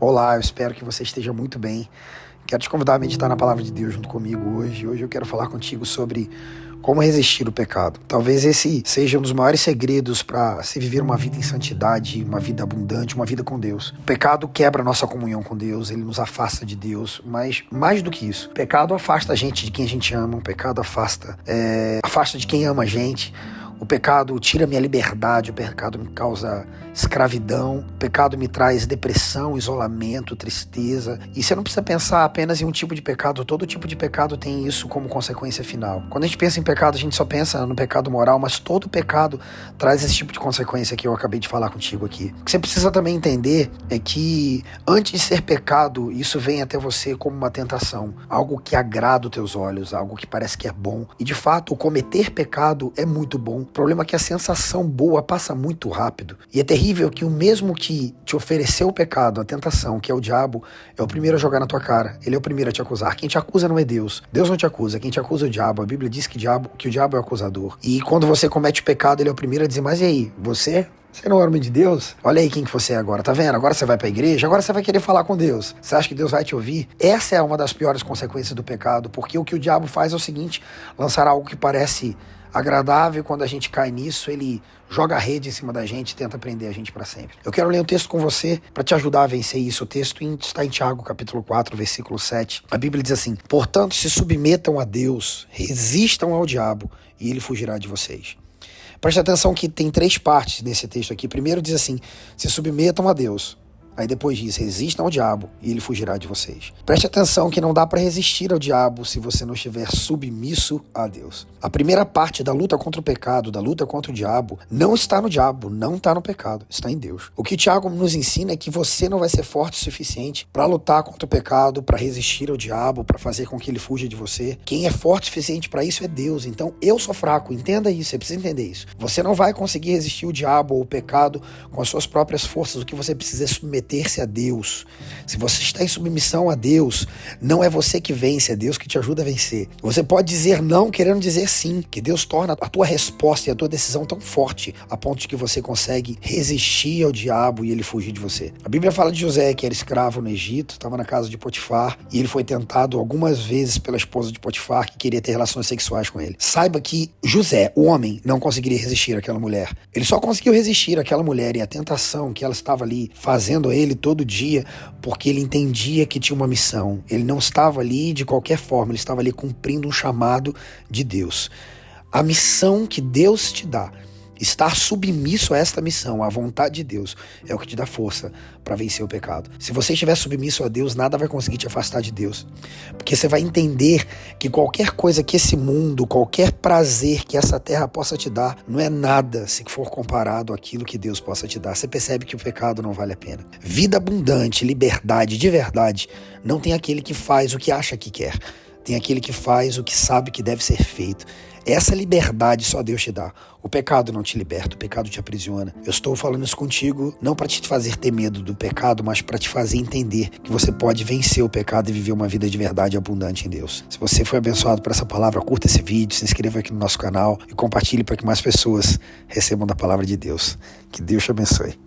Olá, eu espero que você esteja muito bem. Quero te convidar a meditar na Palavra de Deus junto comigo hoje. Hoje eu quero falar contigo sobre como resistir o pecado. Talvez esse seja um dos maiores segredos para se viver uma vida em santidade, uma vida abundante, uma vida com Deus. O pecado quebra a nossa comunhão com Deus, ele nos afasta de Deus, mas mais do que isso, o pecado afasta a gente de quem a gente ama, o pecado afasta de quem ama a gente. O pecado tira minha liberdade, o pecado me causa escravidão, o pecado me traz depressão, isolamento, tristeza. E você não precisa pensar apenas em um tipo de pecado, todo tipo de pecado tem isso como consequência final. Quando a gente pensa em pecado, a gente só pensa no pecado moral, mas todo pecado traz esse tipo de consequência que eu acabei de falar contigo aqui. O que você precisa também entender é que antes de ser pecado, isso vem até você como uma tentação, algo que agrada os teus olhos, algo que parece que é bom. E de fato, o cometer pecado é muito bom. O problema é que a sensação boa passa muito rápido. E é terrível que o mesmo que te ofereceu o pecado, a tentação, que é o diabo, é o primeiro a jogar na tua cara. Ele é o primeiro a te acusar. Quem te acusa não é Deus. Deus não te acusa. Quem te acusa é o diabo. A Bíblia diz que o diabo é o acusador. E quando você comete o pecado, ele é o primeiro a dizer, mas e aí, você não é homem de Deus? Olha aí quem que você é agora, tá vendo? Agora você vai pra igreja, agora você vai querer falar com Deus. Você acha que Deus vai te ouvir? Essa é uma das piores consequências do pecado, porque o que o diabo faz é o seguinte, lançar algo que parece agradável, e quando a gente cai nisso, ele joga a rede em cima da gente e tenta prender a gente para sempre. Eu quero ler um texto com você para te ajudar a vencer isso. O texto está em Tiago, capítulo 4, versículo 7. A Bíblia diz assim: portanto, se submetam a Deus, resistam ao diabo e ele fugirá de vocês. Preste atenção que tem 3 partes nesse texto aqui. Primeiro diz assim, se submetam a Deus. Aí depois diz, resistam ao diabo e ele fugirá de vocês. Preste atenção que não dá para resistir ao diabo se você não estiver submisso a Deus. A primeira parte da luta contra o pecado, da luta contra o diabo, não está no diabo, não está no pecado, está em Deus. O que Tiago nos ensina é que você não vai ser forte o suficiente para lutar contra o pecado, para resistir ao diabo, para fazer com que ele fuja de você. Quem é forte o suficiente para isso é Deus. Então eu sou fraco, entenda isso, você precisa entender isso. Você não vai conseguir resistir o diabo ou o pecado com as suas próprias forças. O que você precisa é submeter-se a Deus. Se você está em submissão a Deus, não é você que vence, é Deus que te ajuda a vencer. Você pode dizer não querendo dizer sim, que Deus torna a tua resposta e a tua decisão tão forte a ponto de que você consegue resistir ao diabo e ele fugir de você. A Bíblia fala de José, que era escravo no Egito, estava na casa de Potifar e ele foi tentado algumas vezes pela esposa de Potifar que queria ter relações sexuais com ele. Saiba que José, o homem, não conseguiria resistir àquela mulher. Ele só conseguiu resistir àquela mulher e a tentação que ela estava ali fazendo a ele todo dia, porque ele entendia que tinha uma missão. Ele não estava ali de qualquer forma, ele estava ali cumprindo um chamado de Deus. A missão que Deus te dá, estar submisso a esta missão, à vontade de Deus, é o que te dá força para vencer o pecado. Se você estiver submisso a Deus, nada vai conseguir te afastar de Deus. Porque você vai entender que qualquer coisa que esse mundo, qualquer prazer que essa terra possa te dar, não é nada se for comparado àquilo que Deus possa te dar. Você percebe que o pecado não vale a pena. Vida abundante, liberdade de verdade, não tem aquele que faz o que acha que quer. Tem aquele que faz o que sabe que deve ser feito. Essa liberdade só Deus te dá. O pecado não te liberta, o pecado te aprisiona. Eu estou falando isso contigo não para te fazer ter medo do pecado, mas para te fazer entender que você pode vencer o pecado e viver uma vida de verdade abundante em Deus. Se você foi abençoado por essa palavra, curta esse vídeo, se inscreva aqui no nosso canal e compartilhe para que mais pessoas recebam da palavra de Deus. Que Deus te abençoe.